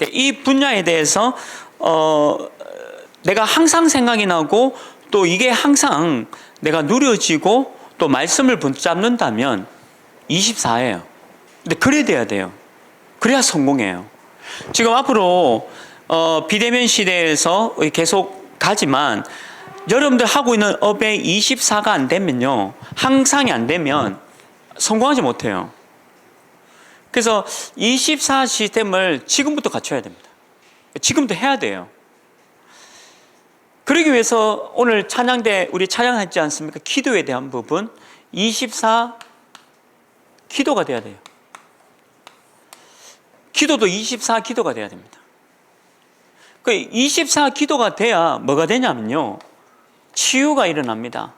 이 분야에 대해서 내가 항상 생각이 나고 또 이게 항상 내가 누려지고 또 말씀을 붙잡는다면 24예요. 근데 그래야 돼야 돼요. 그래야 성공해요. 지금 앞으로 비대면 시대에서 계속 가지만 여러분들 하고 있는 업에 24가 안 되면요, 항상이 안 되면 성공하지 못해요. 그래서 24 시스템을 지금부터 갖춰야 됩니다. 지금부터 해야 돼요. 그러기 위해서 오늘 찬양대 우리 찬양했지 않습니까? 기도에 대한 부분 24 기도가 돼야 돼요. 기도도 24 기도가 돼야 됩니다. 그 24 기도가 돼야 뭐가 되냐면요, 치유가 일어납니다.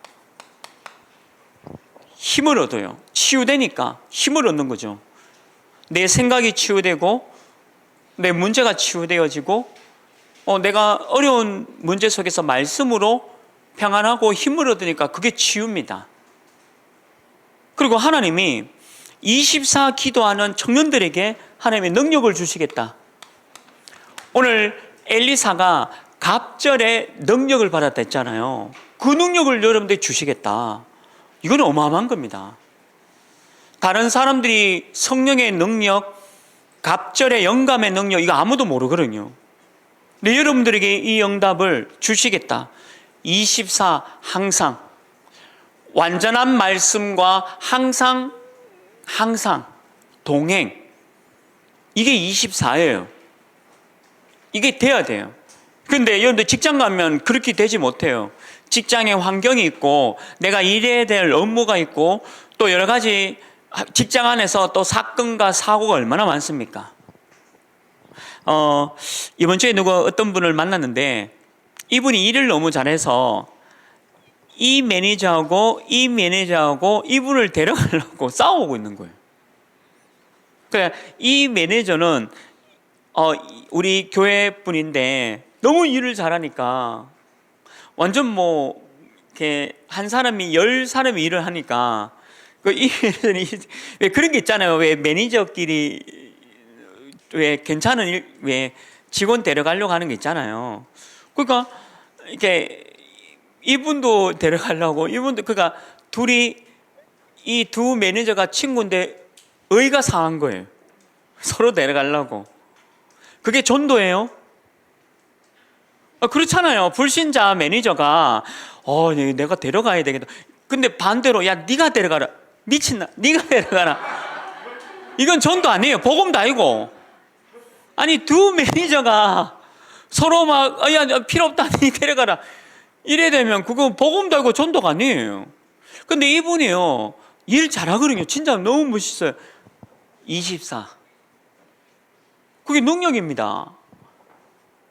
힘을 얻어요. 치유되니까 힘을 얻는 거죠. 내 생각이 치유되고 내 문제가 치유되어지고 내가 어려운 문제 속에서 말씀으로 평안하고 힘을 얻으니까 그게 치유입니다. 그리고 하나님이 24 기도하는 청년들에게 하나님의 능력을 주시겠다. 오늘 엘리사가 갑절에 능력을 받았다 했잖아요. 그 능력을 여러분들이 주시겠다. 이건 어마어마한 겁니다. 다른 사람들이 성령의 능력, 갑절의 영감의 능력, 이거 아무도 모르거든요. 근데 여러분들에게 이 응답을 주시겠다. 24 항상 완전한 말씀과 항상 동행, 이게 24예요. 이게 돼야 돼요. 그런데 여러분들 직장 가면 그렇게 되지 못해요. 직장에 환경이 있고 내가 일해야 될 업무가 있고 또 여러 가지 직장 안에서 또 사건과 사고가 얼마나 많습니까? 이번 주에 어떤 분을 만났는데 이분이 일을 너무 잘해서 이 매니저하고 이분을 데려가려고 싸우고 있는 거예요. 그러니까 이 매니저는 우리 교회 분인데 너무 일을 잘하니까 완전 뭐 이렇게 한 사람이 10사람이 일을 하니까 왜 그런 게 있잖아요. 왜 매니저끼리 왜 괜찮은 왜 직원 데려가려고 하는 게 있잖아요. 그러니까 이렇게 이분도 데려가려고 그러니까 둘이 이 두 매니저가 친구인데 의가 상한 거예요. 서로 데려가려고. 그게 전도예요? 그렇잖아요. 불신자 매니저가 내가 데려가야 되겠다. 근데 반대로 야 네가 데려가라. 미친나. 네가 데려가라. 이건 전도 아니에요. 복음도 아니고. 아니 두 매니저가 서로 막 야 필요 없다. 네 데려가라. 이래 되면 그거 복음도 아니고 전도가 아니에요. 근데 이분이요, 일 잘하거든요. 진짜 너무 멋있어요. 24. 그게 능력입니다.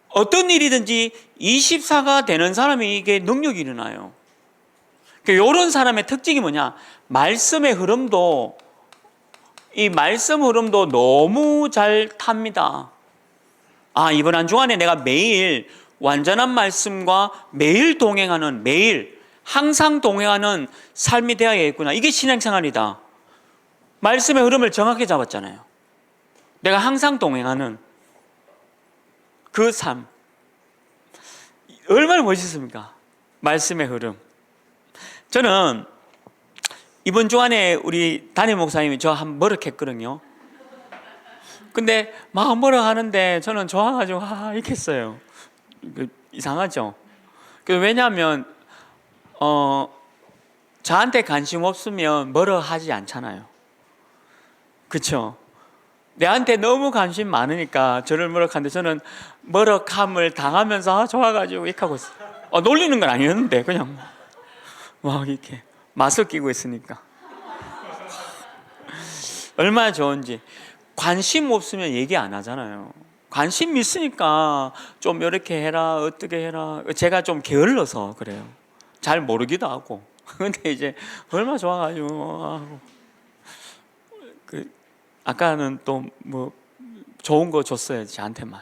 어떤 일이든지 24가 되는 사람이 이게 능력이 일어나요. 이런 사람의 특징이 뭐냐? 말씀의 흐름도, 이 말씀 흐름도 너무 잘 탑니다. 이번 한 주간에 내가 매일 완전한 말씀과 매일 동행하는, 항상 동행하는 삶이 되어야겠구나. 이게 신앙생활이다. 말씀의 흐름을 정확히 잡았잖아요. 내가 항상 동행하는 그 삶. 얼마나 멋있습니까? 말씀의 흐름. 저는 이번 주간에 우리 담임 목사님이 저 한 머럭했거든요. 근데 막 머럭하는데 저는 좋아가지고 이렇게 했어요. 이상하죠? 왜냐하면 저한테 관심 없으면 머럭하지 않잖아요. 그렇죠? 내한테 너무 관심 많으니까 저를 머럭하는데 저는 머럭함을 당하면서 좋아가지고 이렇게 하고 있어요. 놀리는 건 아니었는데 그냥 막 이렇게 마스크 끼고 있으니까 얼마나 좋은지. 관심 없으면 얘기 안 하잖아요. 관심 있으니까 좀 이렇게 해라, 어떻게 해라. 제가 좀 게을러서 그래요. 잘 모르기도 하고. 근데 이제 얼마나 좋아가지고 아까는 또 뭐 좋은 거 줬어요. 저한테만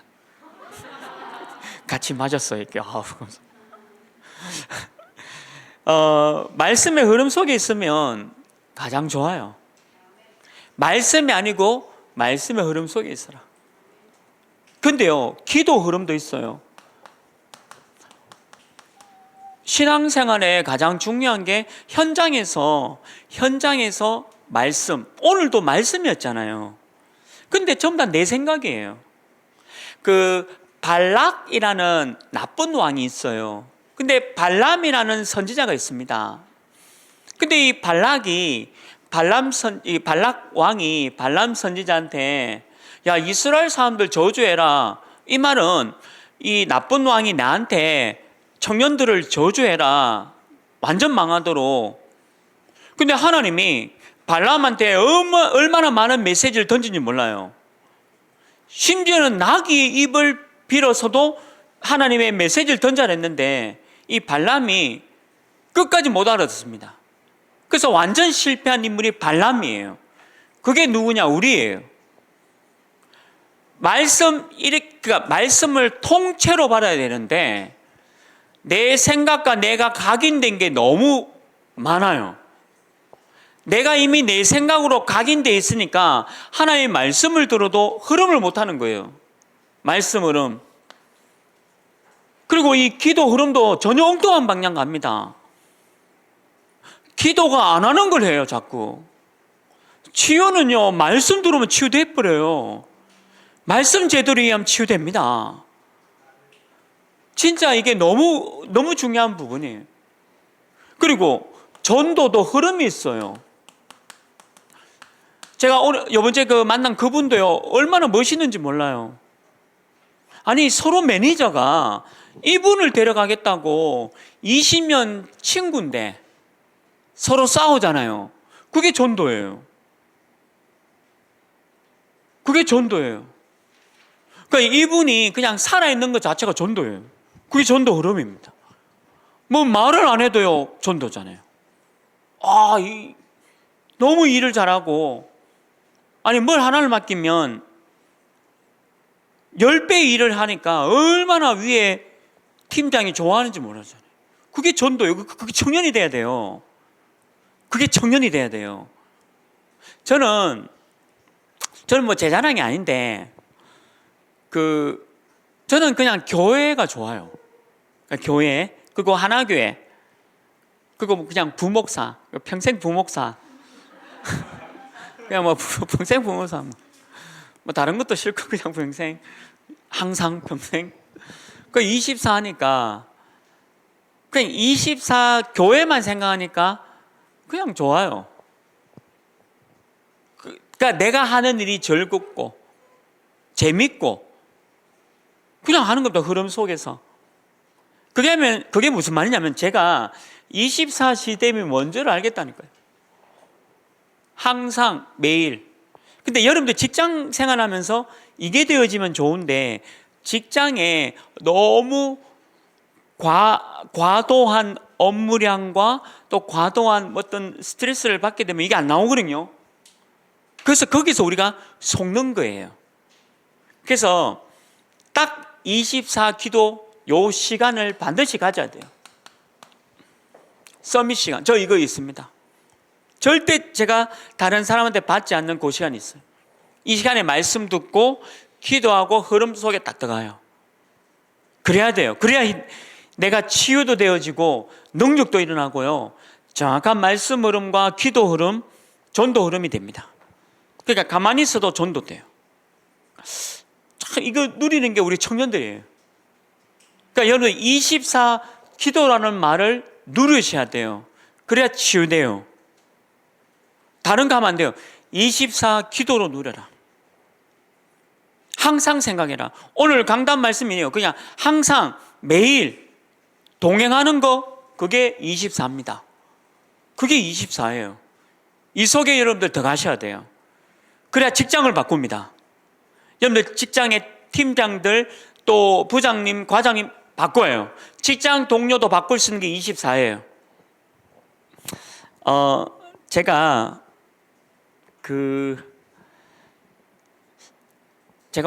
같이 맞았어요. 이렇게 말씀의 흐름 속에 있으면 가장 좋아요. 말씀이 아니고 말씀의 흐름 속에 있어라. 근데 그런데요, 기도 흐름도 있어요. 신앙생활에 가장 중요한 게 현장에서 말씀, 오늘도 말씀이었잖아요. 근데 전부 다 내 생각이에요. 그 발락이라는 나쁜 왕이 있어요. 근데 발람이라는 선지자가 있습니다. 근데 이 발락 왕이 발람 선지자한테 야, 이스라엘 사람들 저주해라. 이 말은 이 나쁜 왕이 나한테 청년들을 저주해라. 완전 망하도록. 근데 하나님이 발람한테 얼마나 많은 메시지를 던진지 몰라요. 심지어는 나귀의 입을 빌어서도 하나님의 메시지를 던져냈는데 이 발람이 끝까지 못 알아듣습니다. 그래서 완전 실패한 인물이 발람이에요. 그게 누구냐? 우리예요. 그러니까 말씀을 통째로 받아야 되는데 내 생각과 내가 각인된 게 너무 많아요. 내가 이미 내 생각으로 각인되어 있으니까 하나님의 말씀을 들어도 흐름을 못하는 거예요. 말씀 흐름. 그리고 이 기도 흐름도 전혀 엉뚱한 방향 갑니다. 기도가 안 하는 걸 해요, 자꾸. 치유는요, 말씀 들으면 치유돼 버려요. 말씀 제대로 이해하면 치유됩니다. 진짜 이게 너무 중요한 부분이에요. 그리고 전도도 흐름이 있어요. 제가 이번 주에 만난 그분도요, 얼마나 멋있는지 몰라요. 아니, 서로 매니저가 이분을 데려가겠다고 20년 친구인데 서로 싸우잖아요. 그게 전도예요. 그게 전도예요. 그러니까 이분이 그냥 살아있는 것 자체가 전도예요. 그게 전도 흐름입니다. 뭐 말을 안 해도요, 전도잖아요. 너무 일을 잘하고, 아니, 뭘 하나를 맡기면 10배 일을 하니까 얼마나 위에 팀장이 좋아하는지 모르잖아요. 그게 전도예요. 그게 청년이 돼야 돼요. 그게 청년이 돼야 돼요. 저는 뭐 제 자랑이 아닌데, 저는 그냥 교회가 좋아요. 그러니까 교회, 그리고 하나교회, 그리고 그냥 부목사, 평생 부목사. 그냥 뭐 평생 부목사. 뭐 다른 것도 싫고 그냥 평생, 항상 평생. 그 24니까, 그냥 24 교회만 생각하니까 그냥 좋아요. 그러니까 내가 하는 일이 즐겁고, 재밌고, 그냥 하는 겁니다. 흐름 속에서. 그게 무슨 말이냐면 제가 24시대면 뭔지를 알겠다니까요. 항상 매일. 근데 여러분들 직장 생활하면서 이게 되어지면 좋은데 직장에 너무 과도한 업무량과 또 과도한 어떤 스트레스를 받게 되면 이게 안 나오거든요. 그래서 거기서 우리가 속는 거예요. 그래서 딱 24 기도 요 시간을 반드시 가져야 돼요. 서밋 시간. 저 이거 있습니다. 절대 제가 다른 사람한테 받지 않는 그 시간이 있어요. 이 시간에 말씀 듣고 기도하고 흐름 속에 딱 들어가요. 그래야 돼요. 그래야 내가 치유도 되어지고 능력도 일어나고요. 정확한 말씀 흐름과 기도 흐름, 전도 흐름이 됩니다. 그러니까 가만히 있어도 전도 돼요. 참 이거 누리는 게 우리 청년들이에요. 그러니까 여러분 24 기도라는 말을 누르셔야 돼요. 그래야 치유돼요. 다른 거 하면 안 돼요. 24 기도로 누려라. 항상 생각해라. 오늘 강단 말씀이에요. 그냥 항상 매일 동행하는 거 그게 24입니다. 그게 24예요. 이 속에 여러분들 더 가셔야 돼요. 그래야 직장을 바꿉니다. 여러분들 직장의 팀장들 또 부장님, 과장님 바꿔요. 직장 동료도 바꿀 수 있는 게 24예요. 제가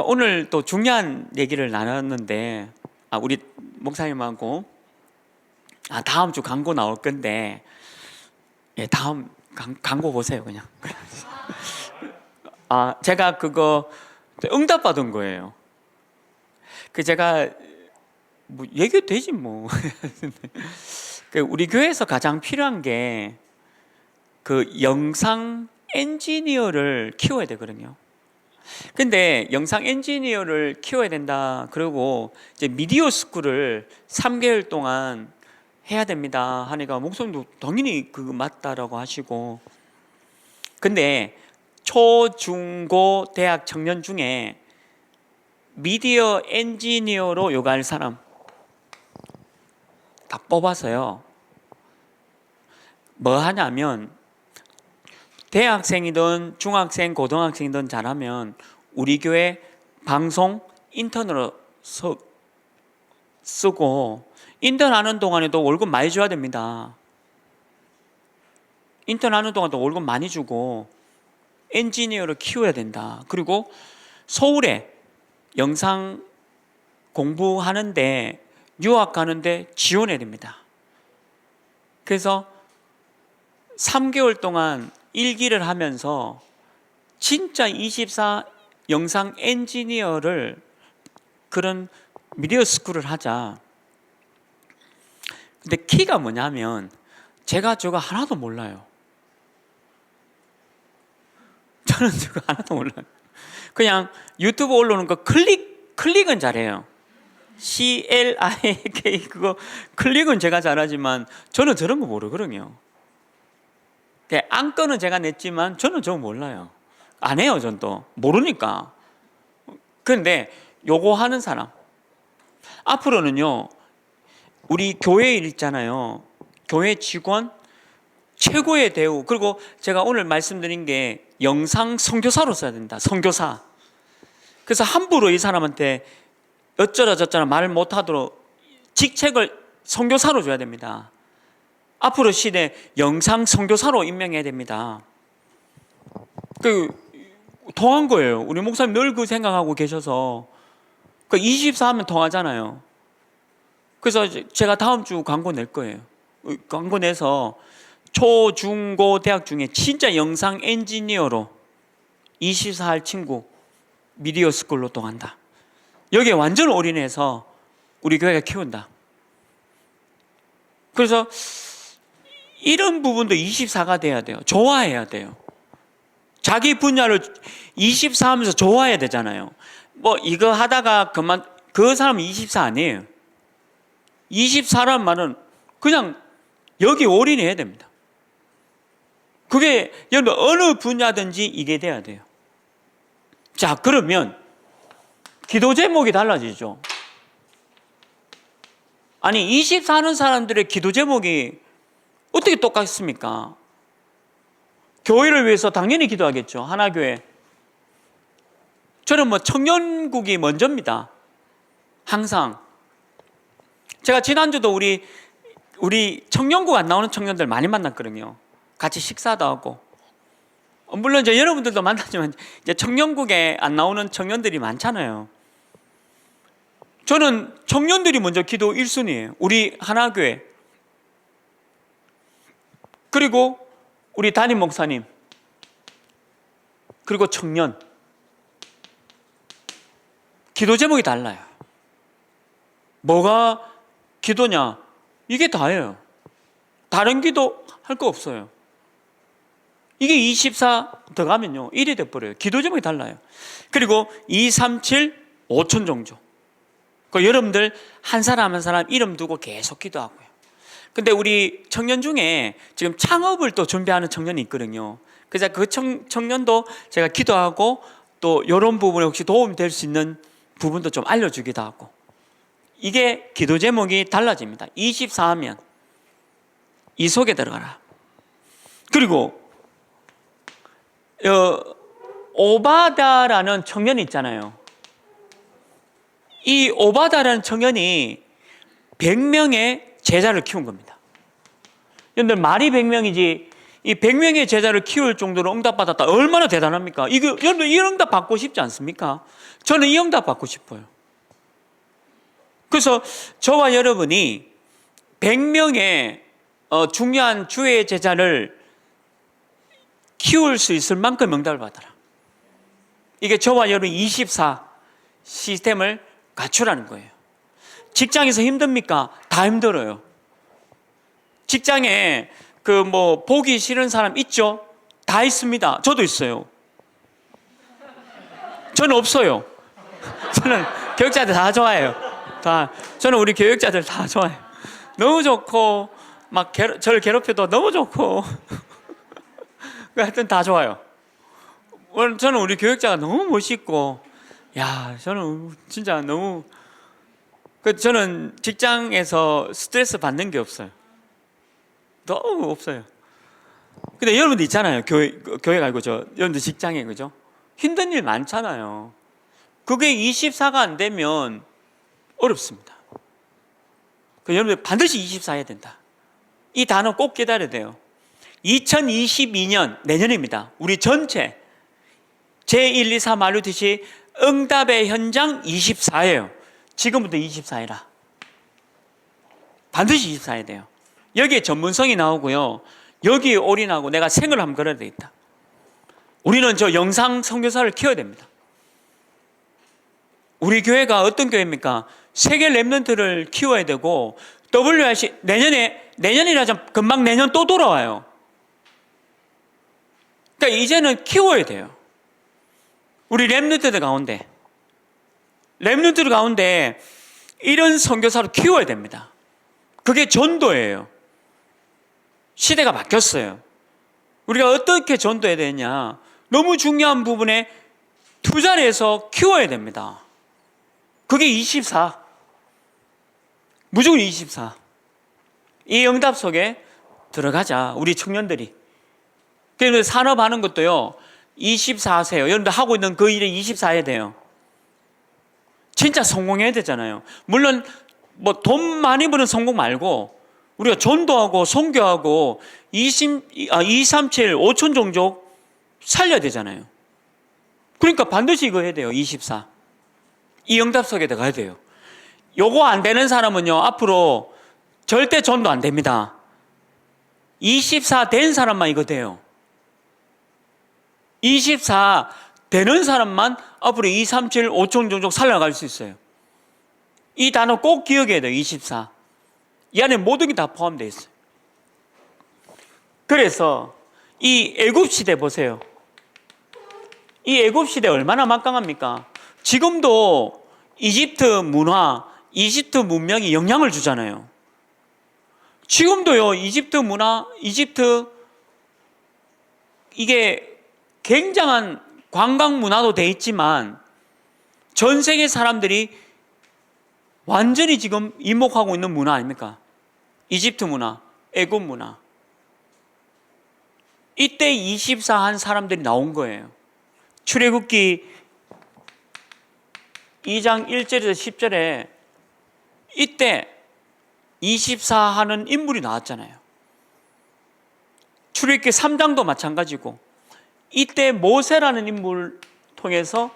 오늘 또 중요한 얘기를 나눴는데, 우리 목사님하고, 다음 주 광고 나올 건데, 다음 광고 보세요, 그냥. 제가 그거 응답받은 거예요. 제가 뭐 얘기해도 되지 뭐. 우리 교회에서 가장 필요한 게 영상 엔지니어를 키워야 되거든요. 근데 영상 엔지니어를 키워야 된다. 그리고 이제 미디어 스쿨을 3개월 동안 해야 됩니다 하니까 목사님도 당연히 그거 맞다라고 하시고, 근데 초, 중, 고 대학 청년 중에 미디어 엔지니어로 요구할 사람 다 뽑아서요, 뭐 하냐면 대학생이든 중학생, 고등학생이든 잘하면 우리 교회 방송 인턴으로 쓰고, 인턴 하는 동안에도 월급 많이 줘야 됩니다. 인턴 하는 동안도 월급 많이 주고 엔지니어를 키워야 된다. 그리고 서울에 영상 공부하는데, 유학 가는데 지원해야 됩니다. 그래서 3개월 동안 일기를 하면서 진짜 24 영상 엔지니어를, 그런 미디어 스쿨을 하자. 근데 키가 뭐냐면 제가 저거 하나도 몰라요. 저는 저거 하나도 몰라요. 그냥 유튜브 올라오는 거 클릭은 잘해요. CLIK 그거 클릭은 제가 잘하지만 저는 저런 거 모르거든요. 안건은 제가 냈지만 저는 저거 몰라요. 안 해요. 전 또 모르니까. 그런데 요거 하는 사람 앞으로는요, 우리 교회 일 있잖아요, 교회 직원 최고의 대우. 그리고 제가 오늘 말씀드린 게 영상 선교사로 써야 된다. 선교사. 그래서 함부로 이 사람한테 어쩌라 저쩌라 말 못하도록 직책을 선교사로 줘야 됩니다. 앞으로 시대 영상 선교사로 임명해야 됩니다. 통한 거예요. 우리 목사님 늘 그 생각하고 계셔서 24 하면 통하잖아요. 그래서 제가 다음 주 광고 낼 거예요. 광고 내서 초, 중, 고 대학 중에 진짜 영상 엔지니어로 24 할 친구 미디어 스쿨로 통한다. 여기에 완전 올인해서 우리 교회가 키운다. 그래서 이런 부분도 24가 돼야 돼요. 좋아해야 돼요. 자기 분야를 24 하면서 좋아해야 되잖아요. 뭐 이거 하다가 그 사람은 24 아니에요. 24란 말은 그냥 여기 올인해야 됩니다. 그게 여러분 어느 분야든지 이게 돼야 돼요. 자, 그러면 기도 제목이 달라지죠. 아니 24 하는 사람들의 기도 제목이 어떻게 똑같습니까? 교회를 위해서 당연히 기도하겠죠. 하나교회. 저는 뭐 청년국이 먼저입니다. 항상. 제가 지난주도 우리 청년국 안 나오는 청년들 많이 만났거든요. 같이 식사도 하고. 물론 이제 여러분들도 만나지만 이제 청년국에 안 나오는 청년들이 많잖아요. 저는 청년들이 먼저 기도 1순위예요. 우리 하나교회. 그리고 우리 담임 목사님. 그리고 청년. 기도 제목이 달라요. 뭐가 기도냐? 이게 다예요. 다른 기도 할 거 없어요. 이게 24 들어가면요 1이 돼버려요. 기도 제목이 달라요. 그리고 2, 3, 7, 5천 종족. 여러분들 한 사람 한 사람 이름 두고 계속 기도하고요. 근데 우리 청년 중에 지금 창업을 또 준비하는 청년이 있거든요. 그래서 그 청년도 제가 기도하고 또 이런 부분에 혹시 도움이 될 수 있는 부분도 좀 알려주기도 하고. 이게 기도 제목이 달라집니다. 24 하면 이 속에 들어가라. 그리고 오바다라는 청년이 있잖아요. 이 오바다라는 청년이 100명의 제자를 키운 겁니다. 여러분들 말이 100명이지 이 100명의 제자를 키울 정도로 응답받았다. 얼마나 대단합니까? 여러분들 이 응답 받고 싶지 않습니까? 저는 이 응답 받고 싶어요. 그래서 저와 여러분이 100명의 중요한 주의 제자를 키울 수 있을 만큼 응답을 받아라. 이게 저와 여러분 24 시스템을 갖추라는 거예요. 직장에서 힘듭니까? 다 힘들어요. 직장에 보기 싫은 사람 있죠? 다 있습니다. 저도 있어요. 저는 없어요. 저는 교육자들 다 좋아해요. 저는 우리 교육자들 다 좋아해요. 너무 좋고, 저를 괴롭혀도 너무 좋고. 하여튼 다 좋아요. 저는 우리 교육자가 너무 멋있고, 저는 진짜 너무, 저는 직장에서 스트레스 받는 게 없어요. 너무 없어요. 근데 여러분들 있잖아요. 교회 말고 여러분들 직장에, 그죠? 힘든 일 많잖아요. 그게 24가 안 되면 어렵습니다. 여러분들 반드시 24 해야 된다. 이 단어 꼭 기다려야 돼요. 2022년, 내년입니다. 우리 전체 제1, 2, 3 말루듯이 응답의 현장 24예요. 지금부터 24해라. 반드시 24 해야 돼요. 여기에 전문성이 나오고요. 여기에 올인하고 내가 생을 한번 걸어야 되겠다. 우리는 저 영상 선교사를 키워야 됩니다. 우리 교회가 어떤 교회입니까? 세계 랩런트를 키워야 되고, WRC 내년이라 좀 금방 내년 또 돌아와요. 그러니까 이제는 키워야 돼요. 우리 랩런트들 가운데 이런 선교사를 키워야 됩니다. 그게 전도예요. 시대가 바뀌었어요. 우리가 어떻게 전도해야 되냐? 너무 중요한 부분에 투자를 해서 키워야 됩니다. 그게 24. 무조건 24. 이 응답 속에 들어가자, 우리 청년들이. 그래서 산업하는 것도요, 24세요. 여러분들 하고 있는 그 일에 24해야 돼요. 진짜 성공해야 되잖아요. 물론 돈 많이 버는 성공 말고 우리가 전도하고 선교하고 237, 5천 종족 살려야 되잖아요. 그러니까 반드시 이거 해야 돼요. 24. 이 응답 속에 들어가야 돼요. 요거 안 되는 사람은요, 앞으로 절대 전도 안 됩니다. 24 된 사람만 이거 돼요. 24 되는 사람만 앞으로 237, 5천 종족 살려갈 수 있어요. 이 단어 꼭 기억해야 돼요. 24. 이 안에 모든 게 다 포함되어 있어요. 그래서 이 애굽시대 보세요. 이 애굽시대 얼마나 막강합니까? 지금도 이집트 문화, 이집트 문명이 영향을 주잖아요. 지금도요, 이집트 문화, 이게 굉장한 관광 문화도 돼 있지만 전 세계 사람들이 완전히 지금 입목하고 있는 문화 아닙니까? 이집트 문화, 애굽 문화. 이때 24 한 사람들이 나온 거예요. 출애굽기 2장 1절에서 10절에 이때 24 하는 인물이 나왔잖아요. 출애굽기 3장도 마찬가지고 이때 모세라는 인물을 통해서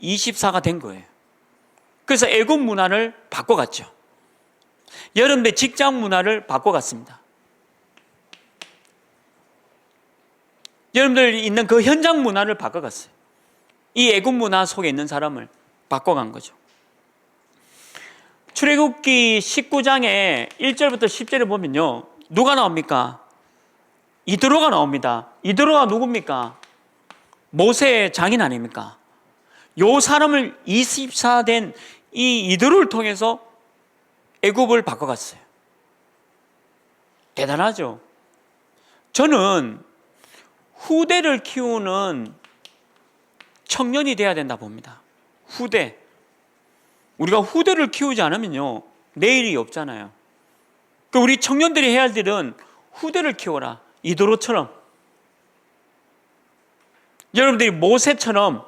24가 된 거예요. 그래서 애굽 문화를 바꿔갔죠. 여러분들 직장 문화를 바꿔갔습니다. 여러분들 있는 그 현장 문화를 바꿔갔어요. 이 애굽 문화 속에 있는 사람을 바꿔간 거죠. 출애굽기 19장에 1절부터 10절에 보면요, 누가 나옵니까? 이드로가 나옵니다. 이드로가 누굽니까? 모세의 장인 아닙니까? 요 사람을 24 된 이 이드로를 통해서 애굽을 바꿔갔어요. 대단하죠? 저는 후대를 키우는 청년이 돼야 된다 봅니다. 후대. 우리가 후대를 키우지 않으면요, 내일이 없잖아요. 우리 청년들이 해야 할 일은 후대를 키워라. 이드로처럼. 여러분들이 모세처럼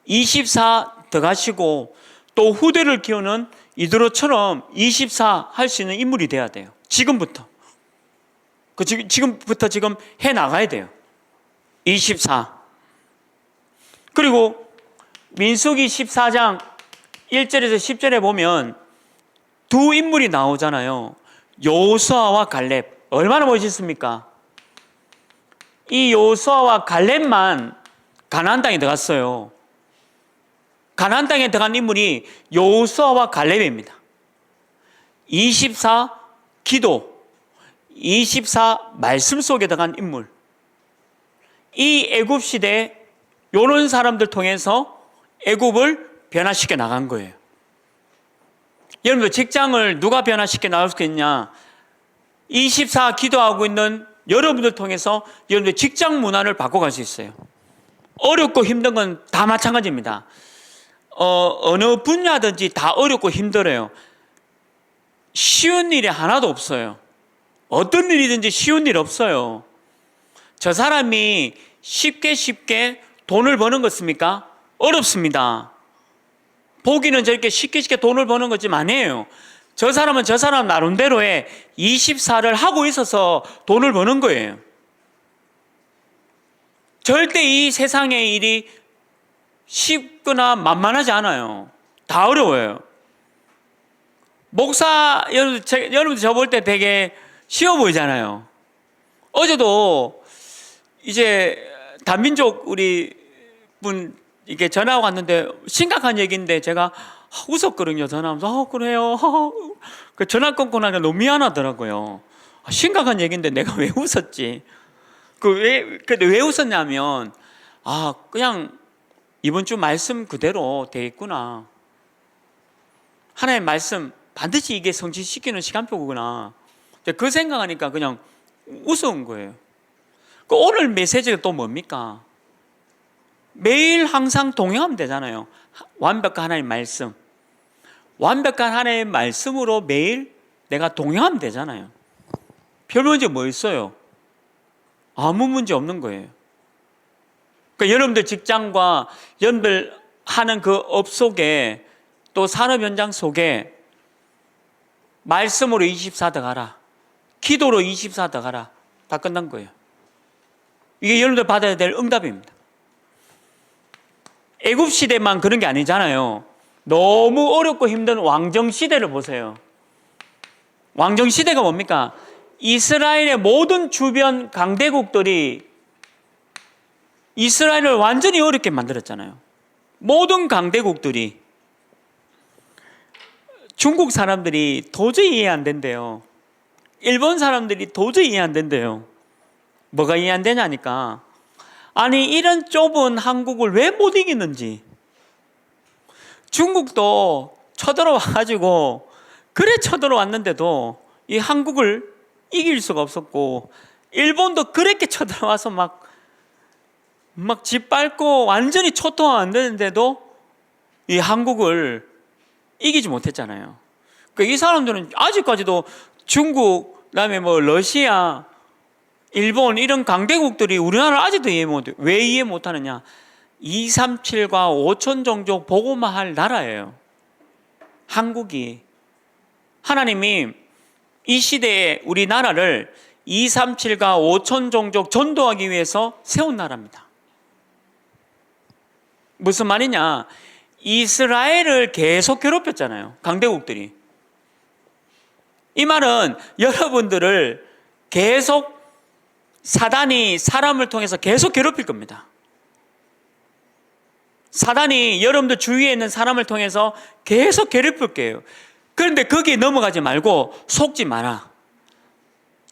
24 들어가시고 또 후대를 키우는 이드로처럼 24 할 수 있는 인물이 돼야 돼요. 지금부터. 지금부터 지금 해 나가야 돼요. 24. 그리고 민수기 14장 1절에서 10절에 보면 두 인물이 나오잖아요. 여호수아와 갈렙. 얼마나 멋있습니까? 이 여호수아와 갈렙만 가나안 땅에 들어갔어요. 가나안 땅에 들어간 인물이 여호수아와 갈렙입니다. 24 기도, 24 말씀 속에 들어간 인물. 이 애굽 시대에 이런 사람들 통해서 애굽을 변화시켜 나간 거예요. 여러분들 직장을 누가 변화시켜 나갈 수 있냐? 24 기도하고 있는 여러분들 통해서 여러분들 직장 문화를 바꿔갈 수 있어요. 어렵고 힘든 건 다 마찬가지입니다. 어느 분야든지 다 어렵고 힘들어요. 쉬운 일이 하나도 없어요. 어떤 일이든지 쉬운 일 없어요. 저 사람이 쉽게 돈을 버는 것입니까? 어렵습니다. 보기는 저렇게 쉽게 돈을 버는 거지만 아니에요. 저 사람은 저 사람 나름대로의 24를 하고 있어서 돈을 버는 거예요. 절대 이 세상의 일이 쉽거나 만만하지 않아요. 다 어려워요. 목사, 여러분들 저 볼 때 되게 쉬워 보이잖아요. 어제도 이제 단민족 우리 분 이게 전화가 왔는데 심각한 얘기인데 제가 웃었거든요. 전화하면서 그래요. 그 전화 끊고 나니까 너무 미안하더라고요. 심각한 얘기인데 내가 왜 웃었지? 근데 왜 웃었냐면 그냥 이번 주 말씀 그대로 돼 있구나. 하나님의 말씀 반드시 이게 성취시키는 시간표구나. 그 생각하니까 그냥 웃은 거예요. 오늘 메시지가 또 뭡니까? 매일 항상 동행하면 되잖아요. 완벽한 하나님의 말씀. 완벽한 하나님의 말씀으로 매일 내가 동행하면 되잖아요. 별 문제 뭐 있어요? 아무 문제 없는 거예요. 그러니까 여러분들 직장과 여러분들 하는 그 업 속에 또 산업 현장 속에 말씀으로 24 더 가라. 기도로 24 더 가라. 다 끝난 거예요. 이게 여러분들 받아야 될 응답입니다. 애굽 시대만 그런 게 아니잖아요. 너무 어렵고 힘든 왕정 시대를 보세요. 왕정 시대가 뭡니까? 이스라엘의 모든 주변 강대국들이 이스라엘을 완전히 어렵게 만들었잖아요. 모든 강대국들이. 중국 사람들이 도저히 이해 안 된대요. 일본 사람들이 도저히 이해 안 된대요. 뭐가 이해 안 되냐니까. 아니 이런 좁은 한국을 왜 못 이기는지. 중국도 쳐들어와가지고 그래 쳐들어왔는데도 이 한국을 이길 수가 없었고, 일본도 그렇게 쳐들어와서 막 짓밟고 완전히 초토화 안 되는데도 이 한국을 이기지 못했잖아요. 그러니까 이 사람들은 아직까지도 중국, 그다음에 러시아, 일본 이런 강대국들이 우리나라를 아직도 이해 못해요. 왜 이해 못하느냐? 237과 5천 종족 복음화 할 나라예요. 한국이. 하나님이 이 시대에 우리나라를 237과 5천 종족 전도하기 위해서 세운 나라입니다. 무슨 말이냐? 이스라엘을 계속 괴롭혔잖아요. 강대국들이. 이 말은 여러분들을 계속 사단이 사람을 통해서 계속 괴롭힐 겁니다. 사단이 여러분들 주위에 있는 사람을 통해서 계속 괴롭힐 거예요. 그런데 거기에 넘어가지 말고 속지 마라.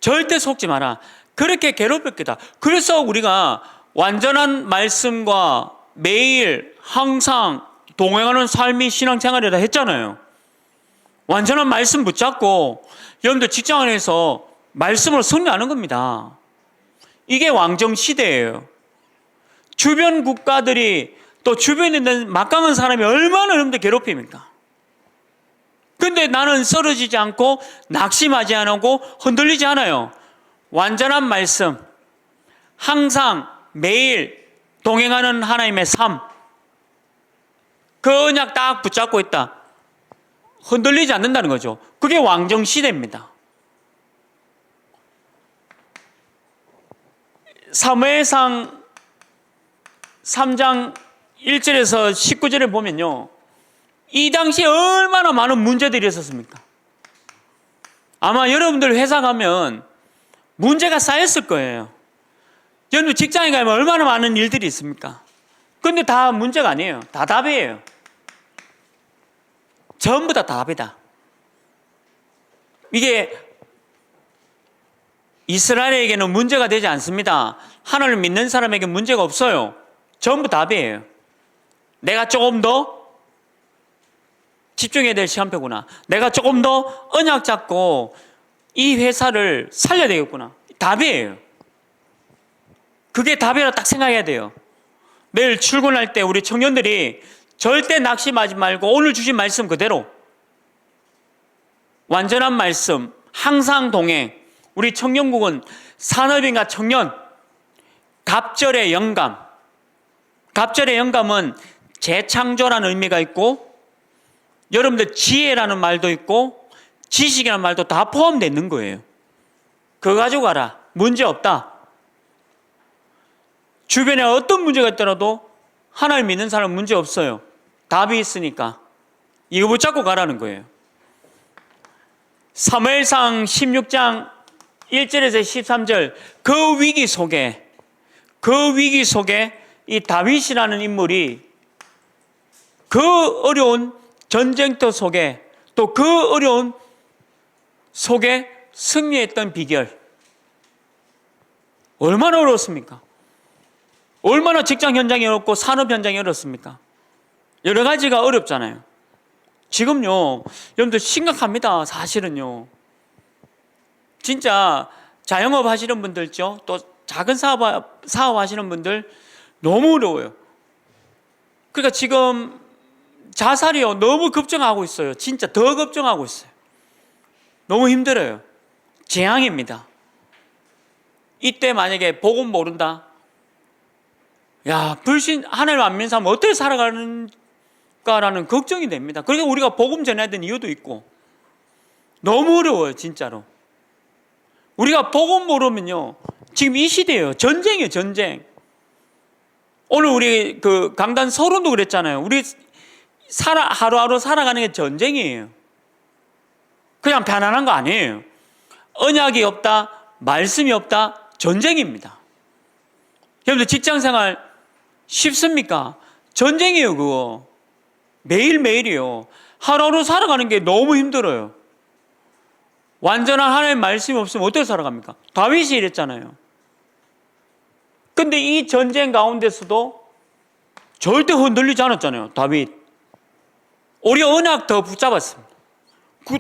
절대 속지 마라. 그렇게 괴롭힐 거다. 그래서 우리가 완전한 말씀과 매일 항상 동행하는 삶이 신앙생활이라 했잖아요. 완전한 말씀 붙잡고 여러분들 직장 안에서 말씀으로 승리하는 겁니다. 이게 왕정 시대예요. 주변 국가들이 또 주변에 있는 막강한 사람이 얼마나 여러분들 괴롭힙니까? 근데 나는 쓰러지지 않고 낙심하지 않고 흔들리지 않아요. 완전한 말씀, 항상 매일 동행하는 하나님의 삶, 그냥 딱 붙잡고 있다. 흔들리지 않는다는 거죠. 그게 왕정 시대입니다. 사무엘상 3장 1절에서 19절에 보면요, 이 당시에 얼마나 많은 문제들이 있었습니까? 아마 여러분들 회사 가면 문제가 쌓였을 거예요. 여러분 직장에 가면 얼마나 많은 일들이 있습니까? 근데 다 문제가 아니에요. 다 답이에요. 전부 다 답이다. 이게 이스라엘에게는 문제가 되지 않습니다. 하나님을 믿는 사람에게 문제가 없어요. 전부 답이에요. 내가 조금 더 집중해야 될 시간표구나. 내가 조금 더 언약 잡고 이 회사를 살려야 되겠구나. 답이에요. 그게 답이라 딱 생각해야 돼요. 내일 출근할 때 우리 청년들이 절대 낙심하지 말고 오늘 주신 말씀 그대로 완전한 말씀, 항상 동행. 우리 청년국은 산업인과 청년, 갑절의 영감. 갑절의 영감은 재창조라는 의미가 있고 여러분들 지혜라는 말도 있고 지식이라는 말도 다 포함되어 있는 거예요. 그거 가지고 가라. 문제 없다. 주변에 어떤 문제가 있더라도 하나님 믿는 사람은 문제 없어요. 답이 있으니까 이거 붙잡고 가라는 거예요. 사무엘상 16장 1절에서 13절 그 위기 속에 이 다윗이라는 인물이 그 어려운 전쟁터 속에 또 그 어려운 속에 승리했던 비결 얼마나 어려웠습니까? 얼마나 직장 현장이 어렵고 산업 현장이 어렵습니까? 여러 가지가 어렵잖아요. 지금요 여러분들 심각합니다. 사실은요 진짜 자영업 하시는 분들 있죠. 또 작은 사업 하시는 분들 너무 어려워요. 그러니까 지금 자살이요 너무 급증하고 있어요. 진짜 더 급증하고 있어요. 너무 힘들어요. 재앙입니다. 이때 만약에 복음 모른다, 야 불신 하나님 안 믿는 사람 어떻게 살아가는가라는 걱정이 됩니다. 그러니까 우리가 복음 전해야 되는 이유도 있고 너무 어려워요. 진짜로 우리가 복음 모르면요 지금 이 시대예요. 전쟁이에요. 전쟁. 오늘 우리 그 강단 서론도 그랬잖아요. 우리 하루하루 살아가는 게 전쟁이에요. 그냥 편안한 거 아니에요. 언약이 없다, 말씀이 없다, 전쟁입니다. 여러분들 직장생활 쉽습니까? 전쟁이에요. 그거 매일매일이요. 하루하루 살아가는 게 너무 힘들어요. 완전한 하나님의 말씀이 없으면 어떻게 살아갑니까? 다윗이 이랬잖아요. 근데 이 전쟁 가운데서도 절대 흔들리지 않았잖아요. 다윗 오히려 언약 더 붙잡았습니다.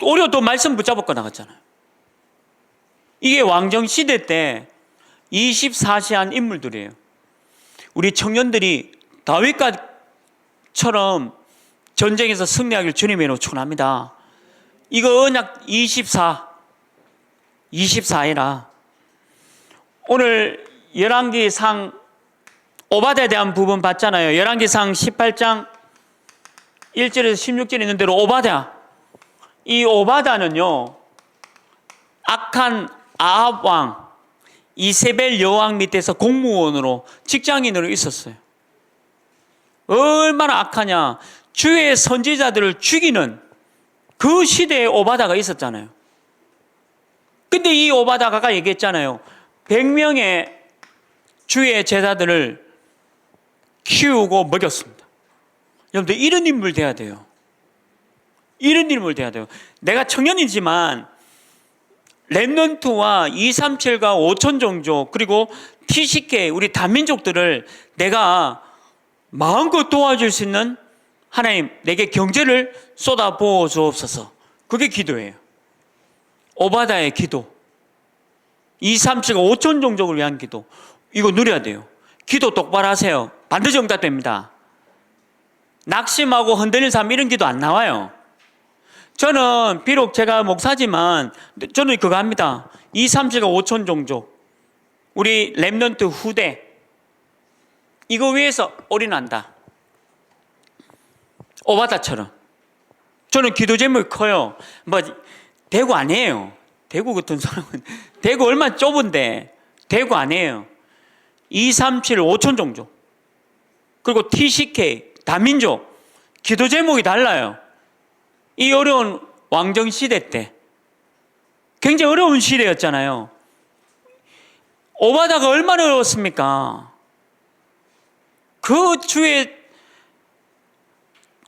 오히려 더 말씀 붙잡고 나갔잖아요. 이게 왕정 시대 때 24시한 인물들이에요. 우리 청년들이 다윗처럼 전쟁에서 승리하길 주님의 이름으로 축원합니다. 이거 언약 24이라. 오늘 열왕기상 오바댜에 대한 부분 봤잖아요. 열왕기상 18장 1절에서 16절에 있는 대로 오바댜. 이 오바댜는요 악한 아합 왕 이세벨 여왕 밑에서 공무원으로 직장인으로 있었어요. 얼마나 악하냐. 주의 선지자들을 죽이는 그 시대에 오바댜가 있었잖아요. 근데 이 오바댜가 얘기했잖아요. 100명의 주의 제자들을 키우고 먹였습니다. 여러분들 이런 인물 돼야 돼요. 이런 인물 돼야 돼요. 내가 청년이지만 렘넌트와 237과 5천 종족 그리고 TCK 우리 다민족들을 내가 마음껏 도와줄 수 있는 하나님 내게 경제를 쏟아부어 주옵소서. 그게 기도예요. 오바댜의 기도. 237과 5천 종족을 위한 기도. 이거 누려야 돼요. 기도 똑바로 하세요. 반드시 응답됩니다. 낙심하고 흔들리는 사람 이런 기도 안 나와요. 저는 비록 제가 목사지만 저는 그거 합니다. 237과 5천 종족 우리 렘넌트 후대 이거 위해서 올인한다. 오바댜처럼. 저는 기도 제목이 커요. 뭐 대구 아니에요. 대구 같은 사람은 대구 얼마나 좁은데 대구 아니에요. 237, 5천 종족 그리고 TCK 다민족 기도 제목이 달라요. 이 어려운 왕정 시대 때 굉장히 어려운 시대였잖아요. 오바댜가 얼마나 어려웠습니까? 그 주의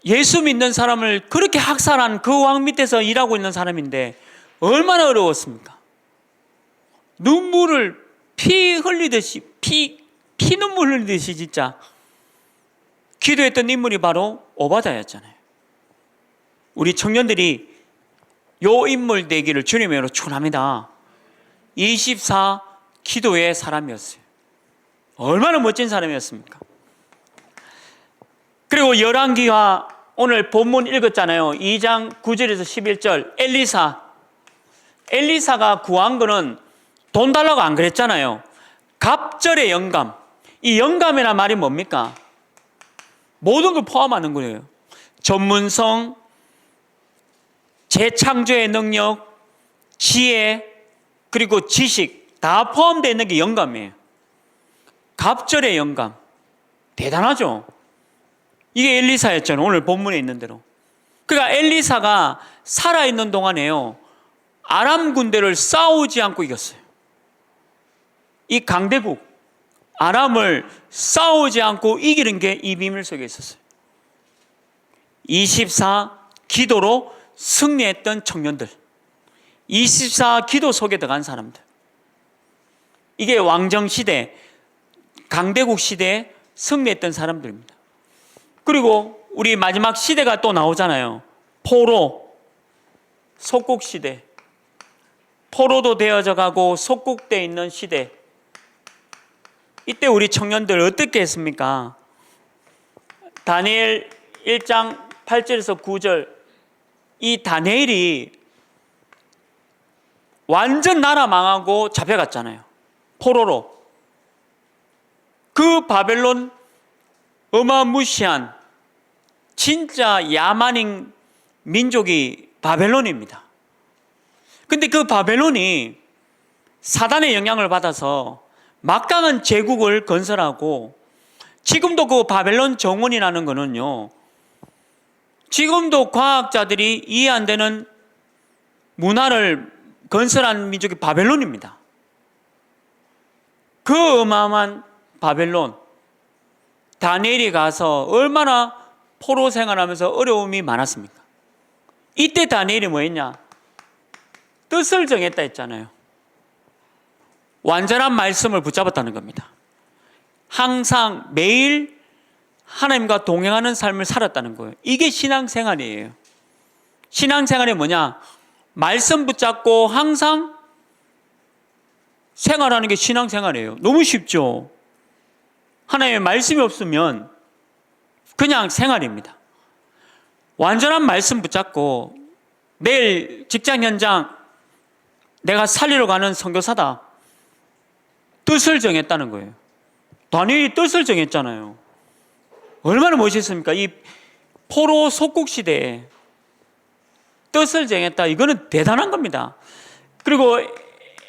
예수 믿는 사람을 그렇게 학살한 그 왕 밑에서 일하고 있는 사람인데 얼마나 어려웠습니까? 눈물을 피 흘리듯이 피눈물 흘리듯이 진짜 기도했던 인물이 바로 오바댜였잖아요. 우리 청년들이 요 인물 되기를 주님으로 축원합니다. 24 기도의 사람이었어요. 얼마나 멋진 사람이었습니까? 그리고 열왕기하 오늘 본문 읽었잖아요. 2장 9절에서 11절 엘리사가 구한 거는 돈 달라고 안 그랬잖아요. 갑절의 영감. 이 영감이란 말이 뭡니까? 모든 걸 포함하는 거예요. 전문성, 재창조의 능력, 지혜, 그리고 지식 다 포함되어 있는 게 영감이에요. 갑절의 영감. 대단하죠? 이게 엘리사였잖아요. 오늘 본문에 있는 대로. 그러니까 엘리사가 살아있는 동안에요. 아람 군대를 싸우지 않고 이겼어요. 이 강대국, 아람을 싸우지 않고 이기는 게 이 비밀 속에 있었어요. 24 기도로 승리했던 청년들, 24 기도 속에 들어간 사람들. 이게 왕정시대, 강대국 시대에 승리했던 사람들입니다. 그리고 우리 마지막 시대가 또 나오잖아요. 포로, 속국시대. 포로도 되어져 가고 속국되어 있는 시대. 이때 우리 청년들 어떻게 했습니까? 다니엘 1장 8절에서 9절. 이 다니엘이 완전 나라 망하고 잡혀갔잖아요. 포로로. 그 바벨론 어마무시한 진짜 야만인 민족이 바벨론입니다. 근데 그 바벨론이 사단의 영향을 받아서 막강한 제국을 건설하고 지금도 그 바벨론 정원이라는 거는요, 지금도 과학자들이 이해 안 되는 문화를 건설한 민족이 바벨론입니다. 그 어마어마한 바벨론, 다니엘이 가서 얼마나 포로 생활하면서 어려움이 많았습니까? 이때 다니엘이 뭐 했냐? 뜻을 정했다 했잖아요. 완전한 말씀을 붙잡았다는 겁니다. 항상 매일 하나님과 동행하는 삶을 살았다는 거예요. 이게 신앙생활이에요. 신앙생활이 뭐냐? 말씀 붙잡고 항상 생활하는 게 신앙생활이에요. 너무 쉽죠? 하나님의 말씀이 없으면 그냥 생활입니다. 완전한 말씀 붙잡고 내일 직장 현장 내가 살리러 가는 선교사다. 뜻을 정했다는 거예요. 다니엘이 뜻을 정했잖아요. 얼마나 멋있습니까? 이 포로 속국 시대에 뜻을 정했다. 이거는 대단한 겁니다. 그리고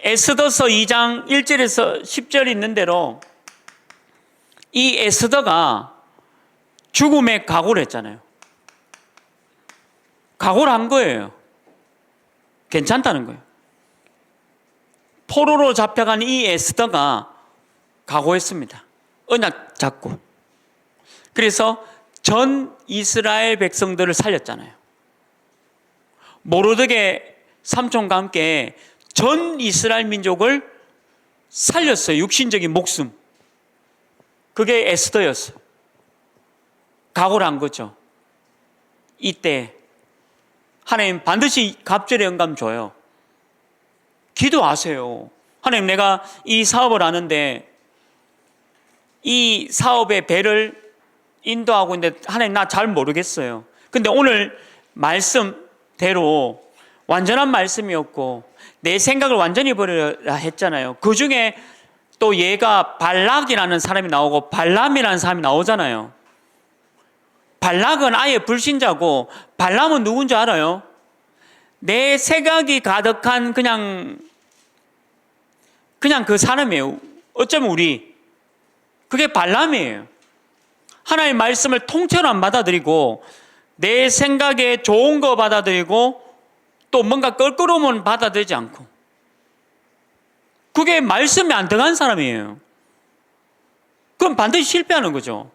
에스더서 2장 1절에서 10절 있는 대로 이 에스더가 죽음에 각오를 했잖아요. 각오를 한 거예요. 괜찮다는 거예요. 포로로 잡혀간 이 에스더가 각오했습니다. 언약 잡고. 그래서 전 이스라엘 백성들을 살렸잖아요. 모르드게 삼촌과 함께 전 이스라엘 민족을 살렸어요. 육신적인 목숨. 그게 에스더였어요. 각오를 한 거죠. 이때 하나님 반드시 갑절의 영감 줘요. 기도하세요. 하나님, 내가 이 사업을 하는데 이 사업의 배를 인도하고 있는데 하나님, 나 잘 모르겠어요. 근데 오늘 말씀대로 완전한 말씀이었고 내 생각을 완전히 버리라 했잖아요. 그 중에 또 얘가 발락이라는 사람이 나오고 발람이라는 사람이 나오잖아요. 발락은 아예 불신자고 발람은 누군지 알아요? 내 생각이 가득한 그냥 그 사람이에요. 어쩌면 우리. 그게 발람이에요. 하나님의 말씀을 통째로 안 받아들이고 내 생각에 좋은 거 받아들이고 또 뭔가 껄끄러움은 받아들이지 않고, 그게 말씀이 안 들어간 사람이에요. 그럼 반드시 실패하는 거죠.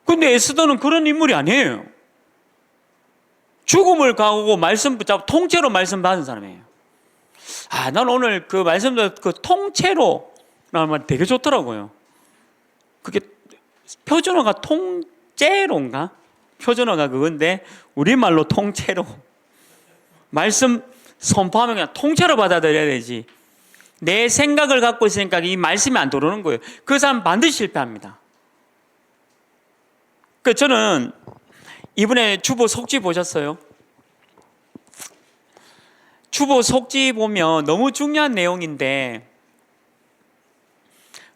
근데 에스더는 그런 인물이 아니에요. 죽음을 가고 말씀 붙잡고 통째로 말씀 받은 사람이에요. 난 오늘 그 말씀도 그 통째로 라는 말 되게 좋더라고요. 그게 표준어가 통째로인가? 표준어가 그건데 우리말로 통째로. 말씀 선포하면 그냥 통째로 받아들여야 되지. 내 생각을 갖고 있으니까 이 말씀이 안 들어오는 거예요. 그 사람 반드시 실패합니다. 그 저는 이번에 주보 속지 보셨어요? 주보 속지 보면 너무 중요한 내용인데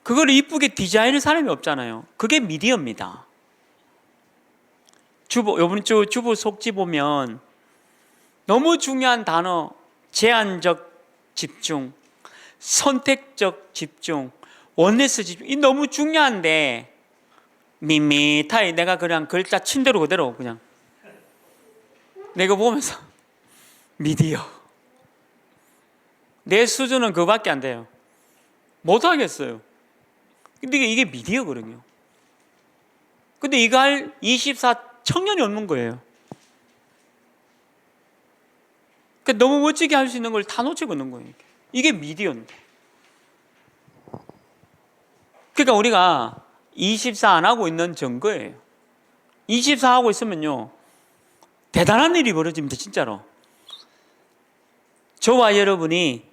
그걸 이쁘게 디자인할 사람이 없잖아요. 그게 미디어입니다. 이번 주 주보 속지 보면 너무 중요한 단어, 제한적 집중, 선택적 집중, 원네스 집중, 이 너무 중요한데 밋밋하게 내가 그냥 글자 친 대로 그대로 그냥 내가 보면서 미디어 내 수준은 그거밖에 안 돼요. 못하겠어요. 근데 이게 미디어거든요. 근데 이거 할 24 청년이 없는 거예요. 그러니까 너무 멋지게 할 수 있는 걸 다 놓치고 있는 거예요. 이게 미디어인데. 그러니까 우리가 24 안 하고 있는 증거예요. 24 하고 있으면요 대단한 일이 벌어집니다. 진짜로. 저와 여러분이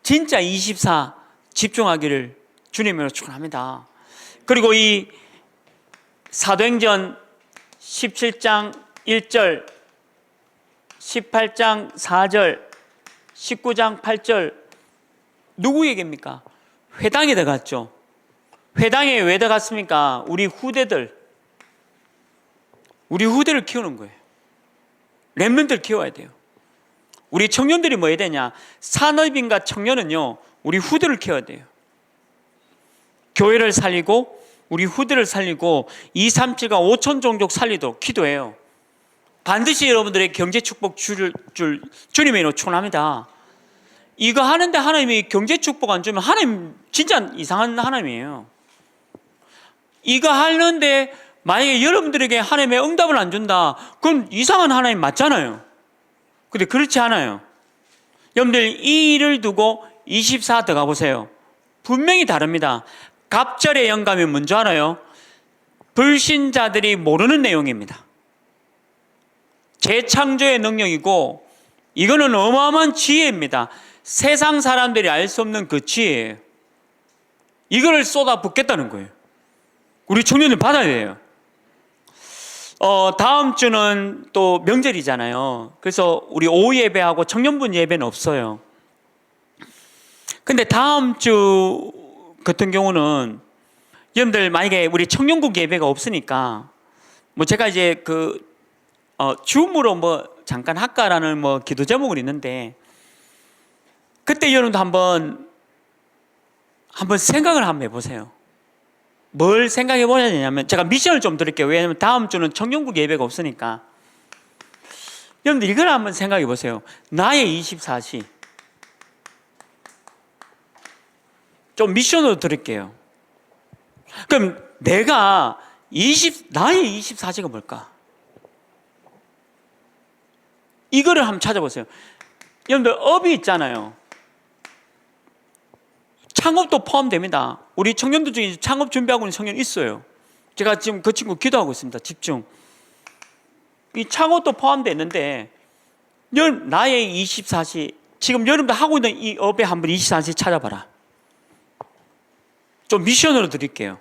진짜 24 집중하기를 주님으로 축원합니다. 그리고 이 사도행전 17장 1절, 18장 4절, 19장 8절 누구 얘기입니까? 회당에 들어갔죠. 회당에 왜 들어갔습니까? 우리 후대를 키우는 거예요. 렘넌트를 키워야 돼요. 우리 청년들이 뭐 해야 되냐? 산업인과 청년은요 우리 후대를 키워야 돼요. 교회를 살리고 우리 후대를 살리고 2, 3, 7과 5천 종족 살리도록 기도해요. 반드시 여러분들의 경제 축복 줄 주님의 이름으로 축원합니다. 이거 하는데 하나님이 경제 축복 안 주면 하나님 진짜 이상한 하나님이에요. 이거 하는데 만약에 여러분들에게 하나님의 응답을 안 준다, 그건 이상한 하나님 맞잖아요. 근데 그렇지 않아요. 여러분들 이 일을 두고 24 들어가 보세요. 분명히 다릅니다. 갑절의 영감이 뭔지 알아요? 불신자들이 모르는 내용입니다. 재창조의 능력이고 이거는 어마어마한 지혜입니다. 세상 사람들이 알 수 없는 그 지혜예요. 이거를 쏟아붓겠다는 거예요. 우리 청년들 받아야 돼요. 다음 주는 또 명절이잖아요. 그래서 우리 오후 예배하고 청년분 예배는 없어요. 근데 다음 주 같은 경우는 여러분들 만약에 우리 청년국 예배가 없으니까 뭐 제가 이제 줌으로 뭐 잠깐 할까라는 뭐 기도 제목은 있는데 그때 여러분도 한번 생각을 한번 해보세요. 뭘 생각해 보셔야 되냐면 제가 미션을 좀 드릴게요. 왜냐하면 다음 주는 청년국 예배가 없으니까 여러분들 이걸 한번 생각해 보세요. 나의 24시 좀 미션으로 드릴게요. 그럼 나의 24시가 뭘까? 이거를 한번 찾아보세요. 여러분들 업이 있잖아요. 창업도 포함됩니다. 우리 청년들 중에 창업 준비하고 있는 청년 있어요. 제가 지금 그 친구 기도하고 있습니다. 집중. 이 창업도 포함되어 있는데 나의 24시 지금 여러분들 하고 있는 이 업에 한번 24시 찾아봐라. 좀 미션으로 드릴게요.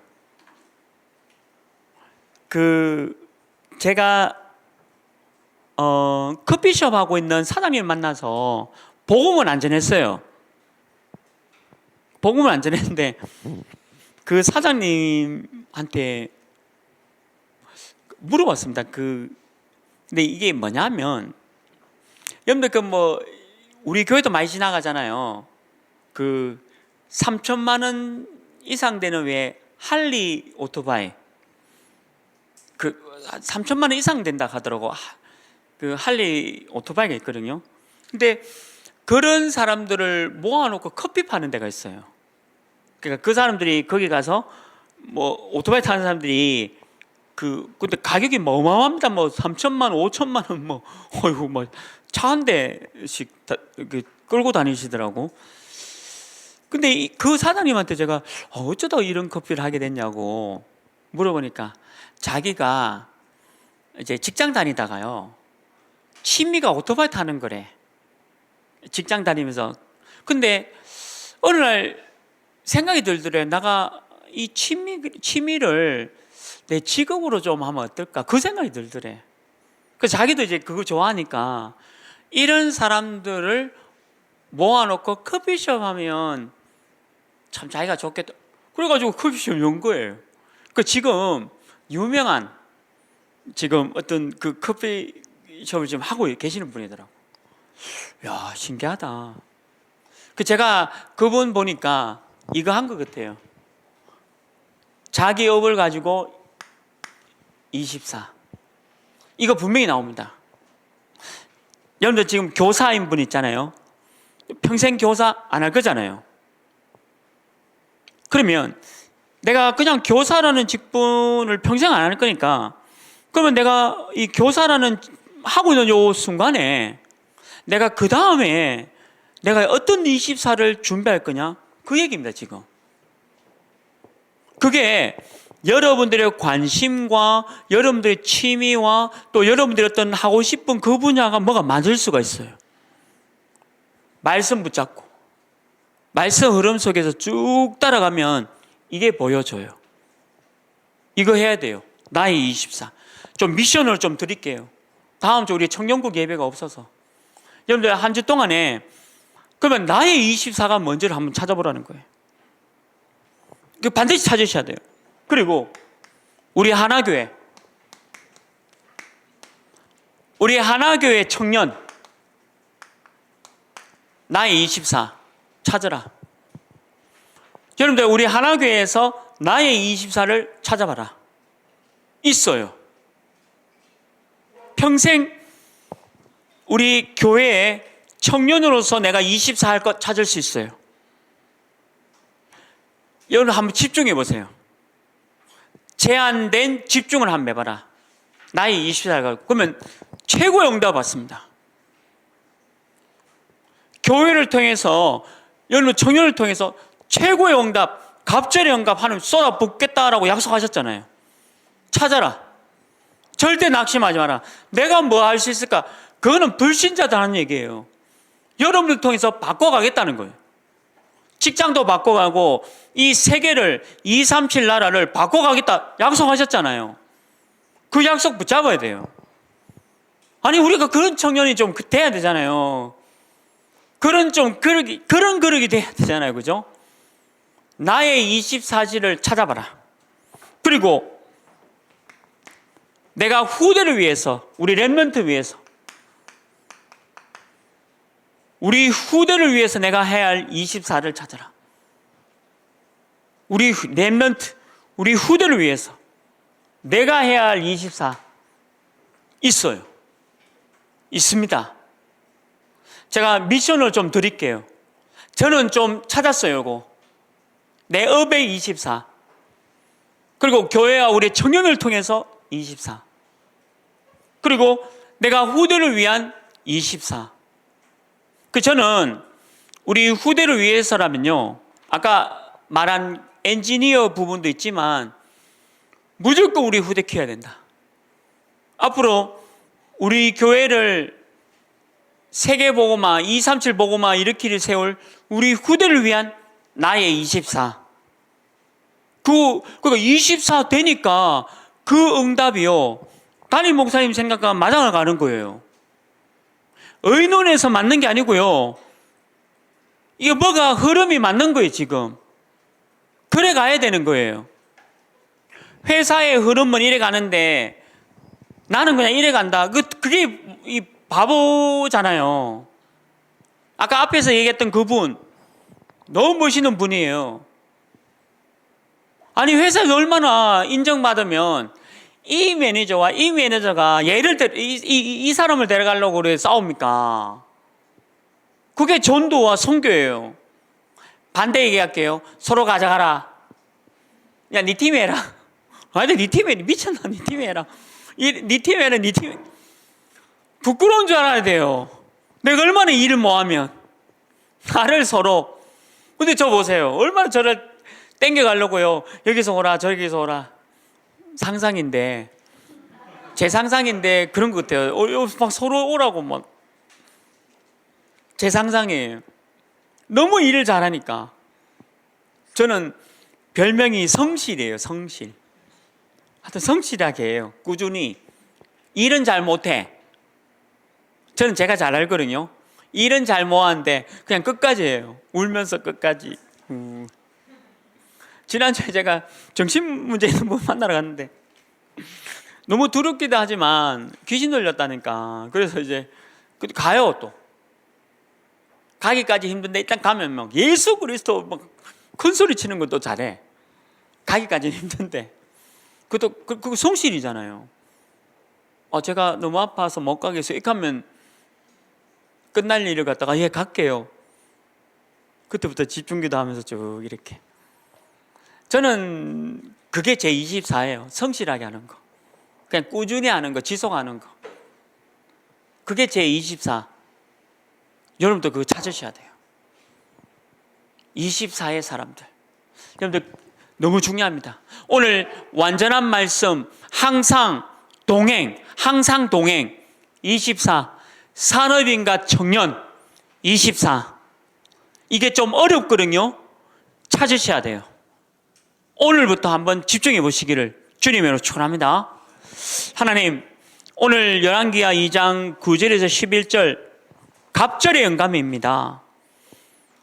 제가 커피숍 하고 있는 사장님을 만나서 복음을 안 전했어요. 복음을 안 전했는데 그 사장님한테 물어봤습니다. 근데 이게 뭐냐면 여러분들 우리 교회도 많이 지나가잖아요. 3천만 원 이상 되는 왜 할리 오토바이 3천만 원 이상 된다 하더라고. 할리 오토바이가 있거든요. 근데 그런 사람들을 모아놓고 커피 파는 데가 있어요. 그러니까 그 사람들이 거기 가서 뭐 오토바이 타는 사람들이 근데 가격이 뭐 어마어마합니다. 뭐 3천만 원, 5천만 원, 뭐, 어이구, 뭐, 차 한 대씩 끌고 다니시더라고. 근데 그 사장님한테 제가 어쩌다 이런 커피를 하게 됐냐고 물어보니까 자기가 이제 직장 다니다가요, 취미가 오토바이 타는 거래. 직장 다니면서. 근데 어느 날 생각이 들더래. 내가 이 취미를 내 직업으로 좀 하면 어떨까? 그 생각이 들더래. 그래서 자기도 이제 그거 좋아하니까 이런 사람들을 모아놓고 커피숍 하면 참 자기가 좋겠다. 그래가지고 커피숍 연 거예요. 지금 유명한 지금 어떤 그 커피숍을 지금 하고 계시는 분이더라고. 야, 신기하다. 제가 그분 보니까 이거 한 것 같아요. 자기 업을 가지고 24. 이거 분명히 나옵니다. 여러분들 지금 교사인 분 있잖아요. 평생 교사 안 할 거잖아요. 그러면 내가 그냥 교사라는 직분을 평생 안 할 거니까, 그러면 내가 이 교사라는 하고 있는 요 순간에 내가 그 다음에 내가 어떤 24를 준비할 거냐? 그 얘기입니다, 지금. 그게 여러분들의 관심과 여러분들의 취미와 또 여러분들이 어떤 하고 싶은 그 분야가 뭐가 맞을 수가 있어요. 말씀 붙잡고 말씀 흐름 속에서 쭉 따라가면 이게 보여줘요. 이거 해야 돼요. 나의 24. 좀 미션을 좀 드릴게요. 다음 주 우리 청년국 예배가 없어서 여러분들 한 주 동안에 그러면 나의 24가 뭔지를 한번 찾아보라는 거예요. 반드시 찾으셔야 돼요. 그리고 우리 하나교회 청년 나의 24 찾아라. 여러분들 우리 하나교회에서 나의 24를 찾아봐라. 있어요. 평생 우리 교회에 청년으로서 내가 24 할 것 찾을 수 있어요. 여러분 한번 집중해 보세요. 제한된 집중을 한번 해봐라. 나의 24가 그러면 최고의 응답 받습니다. 교회를 통해서 여러분 청년을 통해서 최고의 응답, 갑절의 응답 하나님 쏟아붓겠다라고 약속하셨잖아요. 찾아라. 절대 낙심하지 마라. 내가 뭐 할 수 있을까? 그거는 불신자들 하는 얘기예요. 여러분들 통해서 바꿔가겠다는 거예요. 직장도 바꿔가고 이 세계를 237 나라를 바꿔가겠다 약속하셨잖아요. 그 약속 붙잡아야 돼요. 아니 우리가 그런 청년이 좀 돼야 되잖아요. 그런 그릇이 돼야 되잖아요. 그죠? 나의 24지를 찾아봐라. 그리고 내가 후대를 위해서, 우리 렘넌트 위해서, 우리 후대를 위해서 내가 해야 할 24를 찾아라. 우리 렘넌트, 우리 후대를 위해서 내가 해야 할 24 있어요. 있습니다. 제가 미션을 좀 드릴게요. 저는 좀 찾았어요. 이거. 내 업의 24. 그리고 교회와 우리 청년을 통해서 24. 그리고 내가 후대를 위한 24. 저는 우리 후대를 위해서라면요, 아까 말한 엔지니어 부분도 있지만 무조건 우리 후대 키워야 된다. 앞으로 우리 교회를 세계보고마, 237 보고마 일으키를 세울 우리 후대를 위한 나의 24. 그러니까 24 되니까 그 응답이요, 담임 목사님 생각과 마당을 가는 거예요. 의논해서 맞는 게 아니고요. 이게 뭐가 흐름이 맞는 거예요, 지금. 그래 가야 되는 거예요. 회사의 흐름은 이래 가는데 나는 그냥 이래 간다. 그게 이 바보잖아요. 아까 앞에서 얘기했던 그분, 너무 멋있는 분이에요. 아니, 회사에서 얼마나 인정받으면 이 매니저와 이 매니저가 얘를 이 사람을 데려가려고 그래 싸웁니까? 그게 전도와 선교예요. 반대 얘기할게요. 서로 가져가라. 야, 네 팀이 해라. 아니 네 팀에 미쳤나? 네 팀에 해라. 네 팀에 해라. 네 팀에. 부끄러운 줄 알아야 돼요. 내가 얼마나 일을 뭐하면 나를 서로. 근데 저 보세요. 얼마나 저를 땡겨가려고요. 여기서 오라 저기서 오라. 상상인데 제 상상인데 그런 것 같아요. 막 서로 오라고 막 제 상상이에요. 너무 일을 잘하니까. 저는 별명이 성실이에요. 성실. 하여튼 성실하게 해요. 꾸준히. 일은 잘 못해. 저는 제가 잘 알거든요. 일은 잘 못하는데 그냥 끝까지 해요. 울면서 끝까지. 지난주에 제가 정신문제 있는 분 만나러 갔는데 너무 두렵기도 하지만 귀신 들렸다니까. 그래서 이제 가요. 또 가기까지 힘든데 일단 가면 막 예수 그리스도 막 큰 소리 치는 것도 잘해. 가기까지는 힘든데 그거 성실이잖아요. 제가 너무 아파서 못 가겠어요. 이렇게 하면 끝날 일을 갖다가 예 갈게요. 그때부터 집중기도 하면서 쭉 이렇게. 저는 그게 제 24예요. 성실하게 하는 거. 그냥 꾸준히 하는 거, 지속하는 거. 그게 제 24. 여러분도 그거 찾으셔야 돼요. 24의 사람들. 여러분들 너무 중요합니다. 오늘 완전한 말씀, 항상 동행, 항상 동행. 24. 산업인과 청년 24. 이게 좀 어렵거든요. 찾으셔야 돼요. 오늘부터 한번 집중해 보시기를 주님으로 축원합니다. 하나님, 오늘 열왕기하 2장 9절에서 11절 갑절의 영감입니다.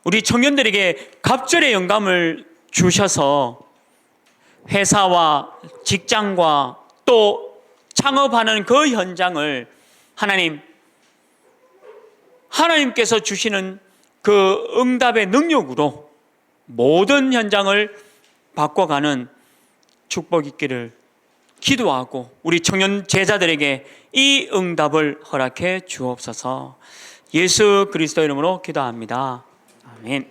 우리 청년들에게 갑절의 영감을 주셔서 회사와 직장과 또 창업하는 그 현장을 하나님께서 주시는 그 응답의 능력으로 모든 현장을 바꿔가는 축복 있기를 기도하고 우리 청년 제자들에게 이 응답을 허락해 주옵소서. 예수 그리스도 이름으로 기도합니다. 아멘.